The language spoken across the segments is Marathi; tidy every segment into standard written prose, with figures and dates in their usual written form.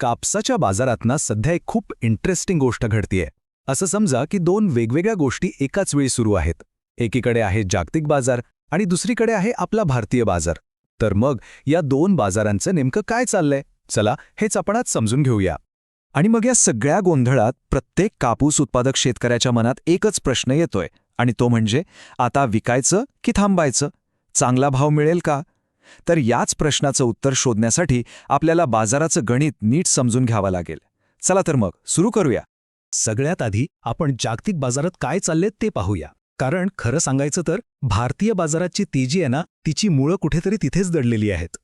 कापसाच्या बाजारात ना सध्या एक खूप इंटरेस्टिंग गोष्ट घडतीये. असं समजा की दोन वेगवेगळ्या गोष्टी एकाच वेळी सुरू आहेत. एकीकडे आहे जागतिक बाजार आणि दुसरीकडे आहे आपला भारतीय बाजार. तर मग या दोन बाजारांचं नेमकं काय चाललंय? चला हेच आपण आज समजून घेऊया. आणि मग या सगळ्या गोंधळात प्रत्येक कापूस उत्पादक शेतकऱ्याच्या मनात एकच प्रश्न येतोय, आणि तो म्हणजे आता विकायचं की थांबायचं? चांगला भाव मिळेल का? तर याच प्रश्नाचं उत्तर शोधण्यासाठी आपल्याला बाजाराचं गणित नीट समजून घ्यावं लागेल. चला तर मग सुरू करूया. सगळ्यात आधी आपण जागतिक बाजारात काय चाललेत ते पाहूया. कारण खरं सांगायचं तर भारतीय बाजाराची तेजी आहे ना, तिची मुळं कुठेतरी तिथेच दडलेली आहेत.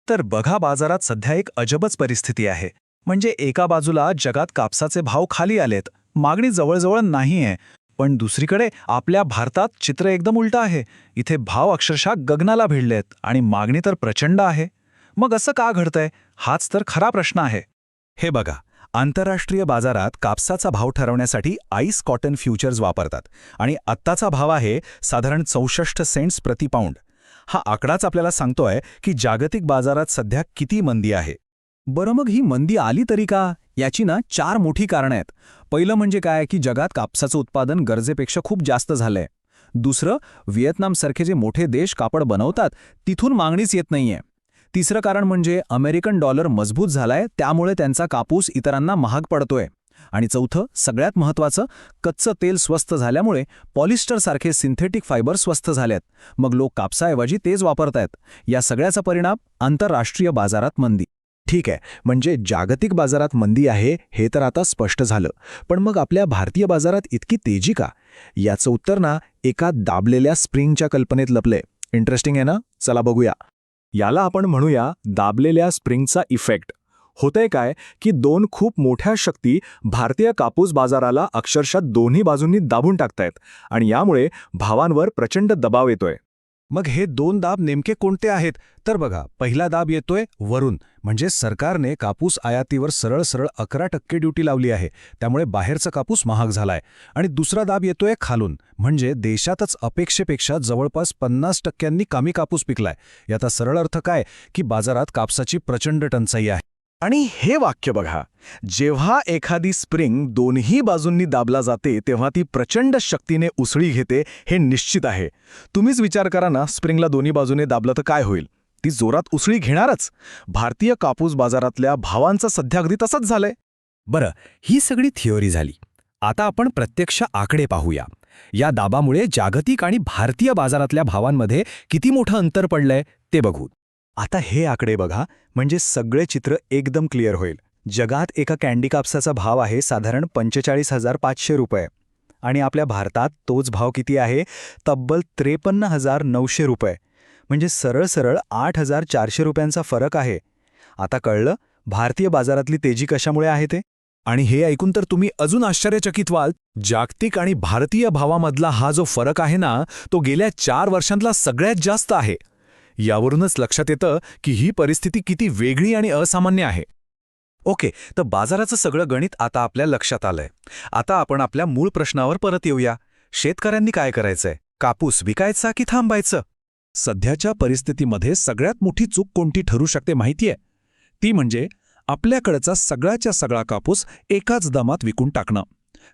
तर बघा, बाजारात सध्या एक अजबच परिस्थिती आहे. म्हणजे एका बाजूला जगात कापसाचे भाव खाली आलेत, मागणी जवळजवळ नाहीये. पण दुसरीकडे आपल्या भारतात चित्र एकदम उलटं आहे. इथे भाव अक्षरशः गगनाला भिडलेत आणि मागणी तर प्रचंड आहे. मग असं का घडतंय? हाच तर खरा प्रश्न आहे. हे बघा, आंतरराष्ट्रीय बाजारात कापसाचा भाव ठरवण्यासाठी आईस कॉटन फ्युचर्स वापरतात आणि आत्ताचा भाव आहे साधारण 64 सेंट्स प्रति पाऊंड. हा आकडाच आपल्याला सांगतोय की जागतिक बाजारात सध्या किती मंदी आहे. बरं, मग ही मंदी आली तरी का? याची ना 4 मोठी कारणं आहेत. पहिलं म्हणजे काय की जगात कापसाचं उत्पादन गरजेपेक्षा खूप जास्त झालंय. दुसरं, व्हिएतनामसारखे जे मोठे देश कापड बनवतात तिथून मागणीच येत नाहीये. तिसरं कारण म्हणजे अमेरिकन डॉलर मजबूत झालाय, त्यामुळे त्यांचा कापूस इतरांना महाग पडतोय. आणि चौथं, सगळ्यात महत्त्वाचं, कच्चं तेल स्वस्त झाल्यामुळे पॉलिस्टरसारखे सिंथेटिक फायबर स्वस्त झालेत. मग लोक कापसाऐवजी तेच वापरतायत. या सगळ्याचा परिणाम आंतरराष्ट्रीय बाजारात मंदी. ठीक आहे, म्हणजे जागतिक बाजारात मंदी आहे हे तर आता स्पष्ट झालं. पण मग आपल्या भारतीय बाजारात इतकी तेजी का? याचं उत्तर ना एका दाबलेल्या स्प्रिंगच्या कल्पनेत लपलंय. इंटरेस्टिंग आहे ना? चला बघूया. याला आपण म्हणूया दाबलेल्या स्प्रिंगचा इफेक्ट. होतंय काय की दोन खूप मोठ्या शक्ती भारतीय कापूस बाजाराला अक्षरशः दोन्ही बाजूंनी दाबून टाकतायत आणि यामुळे भावांवर प्रचंड दबाव येतोय. मग हे दोन दाब नेमके कोणते आहेत? तर बघा, पहिला दाब येतोय वरून, म्हणजे सरकारने कापूस आयातीवर सरळ सरळ 11% ड्युटी लावली आहे, त्यामुळे बाहेरचा कापूस महाग झालाय. आणि दुसरा दाब येतोय खालून, म्हणजे देशातच अपेक्षेपेक्षा जवळपास 50% कमी कापूस पिकलाय. याचा सरळ अर्थ काय की बाजारात कापसाची प्रचंड टंचाई आहे. आणि हे वाक्य बघा, जेव्हा एखादी स्प्रिंग दोन्ही बाजूंनी दाबला जाते तेव्हा ती प्रचंड शक्तीने उसळी घेते, हे निश्चित आहे. तुम्हीच विचार करा ना, स्प्रिंगला दोन्ही बाजूने दाबलं तर काय होईल? ती जोरात उसळी घेणारच. भारतीय कापूस बाजारातल्या भावांचं सध्या अगदी तसंच झालंय. बरं, ही सगळी थिअरी झाली. आता आपण प्रत्यक्ष आकडे पाहूया. या दाबामुळे जागतिक आणि भारतीय बाजारातल्या भावांमध्ये किती मोठं अंतर पडलंय ते बघू. आता हे आकडे बघा, म्हणजे सगळे चित्र एकदम क्लिअर होईल. जगात एका कॅन्डी कापसाचा भाव आहे साधारण 45,500 रुपये आणि आपल्या भारतात तोच भाव किती आहे? तब्बल 53,900 रुपये. म्हणजे सरळ सरळ 8,400 रुपयांचा फरक आहे. आता कळलं भारतीय बाजारातली तेजी कशामुळे आहे ते? आणि हे ऐकून तर तुम्ही अजून आश्चर्यचकित व्हाल. जागतिक आणि भारतीय भावामधला हा जो फरक आहे ना, तो गेल्या 4 वर्षांतला सगळ्यात जास्त आहे. यावरूनच लक्षात येतं की ही परिस्थिती किती वेगळी आणि असामान्य आहे. ओके, तर बाजाराचं सगळं गणित आता आपल्या लक्षात आलंय. आता आपण आपल्या मूळ प्रश्नावर परत येऊया. शेतकऱ्यांनी काय करायचंय? कापूस विकायचा की थांबायचं? सध्याच्या परिस्थितीमध्ये सगळ्यात मोठी चूक कोणती ठरू शकते माहितीये? ती म्हणजे आपल्याकडचा सगळ्याच्या सगळा कापूस एकाच दमात विकून टाकणं.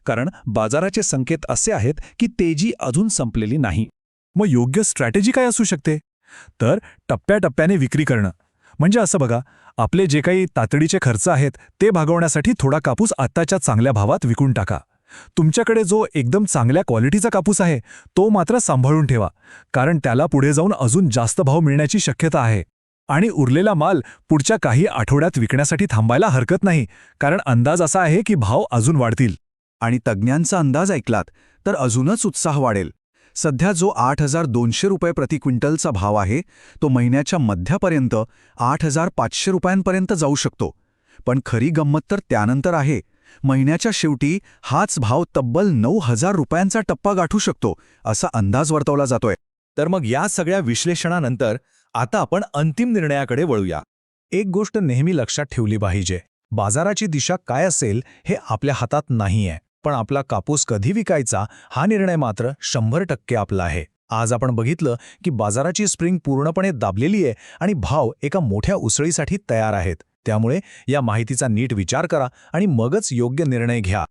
कारण बाजाराचे संकेत असे आहेत की तेजी अजून संपलेली नाही. मग योग्य स्ट्रॅटेजी काय असू शकते? तर टप्प्याटप्प्याने विक्री करणं. म्हणजे असं बघा, आपले जे काही तातडीचे खर्च आहेत ते भागवण्यासाठी थोडा कापूस आत्ताच्या चांगल्या भावात विकून टाका. तुमच्याकडे जो एकदम चांगल्या क्वालिटीचा कापूस आहे तो मात्र सांभाळून ठेवा, कारण त्याला पुढे जाऊन अजून जास्त भाव मिळण्याची शक्यता आहे. आणि उरलेला माल पुढच्या काही आठवड्यात विकण्यासाठी थांबायला हरकत नाही, कारण अंदाज असा आहे की भाव अजून वाढतील. आणि तज्ज्ञांचा अंदाज ऐकलात तर अजूनच उत्साह वाढेल. सध्या जो 8,200 रुपये प्रति क्विंटलचा भाव आहे तो महिन्याच्या मध्यापर्यंत 8,500 रुपयांपर्यंत जाऊ शकतो. पण खरी गंमत तर त्यानंतर आहे. महिन्याच्या शेवटी हाच भाव तब्बल 9,000 रुपयांचा टप्पा गाठू शकतो, असा अंदाज वर्तवला जातोय. तर मग या सगळ्या विश्लेषणानंतर आता आपण अंतिम निर्णयाकडे वळूया. एक गोष्ट नेहमी लक्षात ठेवली पाहिजे, बाजाराची दिशा काय असेल हे आपल्या हातात नाहीये, पण आपला कापूस कधी विकायचा हा निर्णय मात्र 100% आपला आहे. आज आपण बघितलं की बाजाराची स्प्रिंग पूर्णपणे दाबलेली आहे आणि भाव एका मोठ्या उसळीसाठी तयार आहेत. त्यामुळे या माहितीचा नीट विचार करा आणि मगच योग्य निर्णय घ्या.